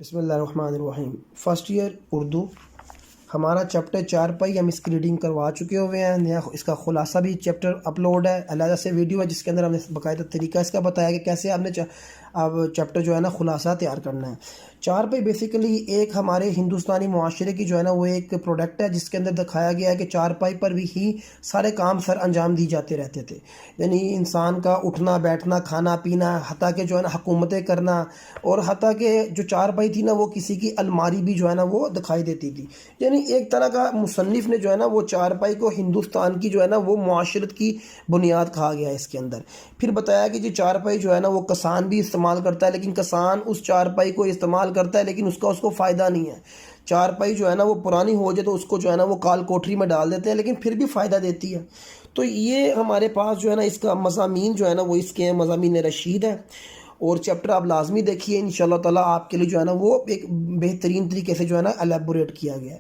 بسم اللہ الرحمن الرحیم۔ فرسٹ ایئر اردو ہمارا چیپٹر 4 پائی ہم اس کی ریڈنگ کروا چکے ہوئے ہیں۔ نیا اس کا خلاصہ بھی چیپٹر اپلوڈ ہے، علیحدہ سے ویڈیو ہے جس کے اندر ہم نے باقاعدہ طریقہ اس کا بتایا کہ کیسے آپ نے اب چیپٹر جو ہے نا خلاصہ تیار کرنا ہے۔ 4 پائی بیسیکلی ایک ہمارے ہندوستانی معاشرے کی جو ہے نا وہ ایک پروڈکٹ ہے جس کے اندر دکھایا گیا ہے کہ 4 پائی پر بھی ہی سارے کام سر انجام دی جاتے رہتے تھے، یعنی انسان کا اٹھنا بیٹھنا کھانا پینا، حتیٰ کہ جو ہے نا حکومتیں کرنا، اور حتیٰ کہ جو 4 پائی تھی نا وہ کسی کی الماری بھی جو ہے نا وہ دکھائی دیتی تھی۔ یعنی ایک طرح کا مصنف نے جو ہے نا وہ 4 پائی کو ہندوستان کی جو ہے نا وہ معاشرت کی بنیاد کہا گیا ہے اس کے اندر۔ پھر بتایا کہ جی 4 پائی جو ہے نا وہ کسان بھی استعمال کرتا ہے، لیکن کسان اس 4 پائی کو استعمال کرتا ہے لیکن اس کو فائدہ نہیں ہے۔ 4 پائی جو ہے نا وہ پرانی ہو جائے تو اس کو جو ہے نا وہ کال کوٹری میں ڈال دیتے ہیں، لیکن پھر بھی فائدہ دیتی ہے۔ تو یہ ہمارے پاس جو ہے نا اس کا مضامین جو ہے نا وہ اس کے مضامین رشید ہے، اور چیپٹر آپ لازمی دیکھیے، انشاءاللہ تعالیٰ آپ کے لیے جو ہے نا وہ ایک بہترین طریقے سے جو ہے نا الیبوریٹ کیا گیا ہے۔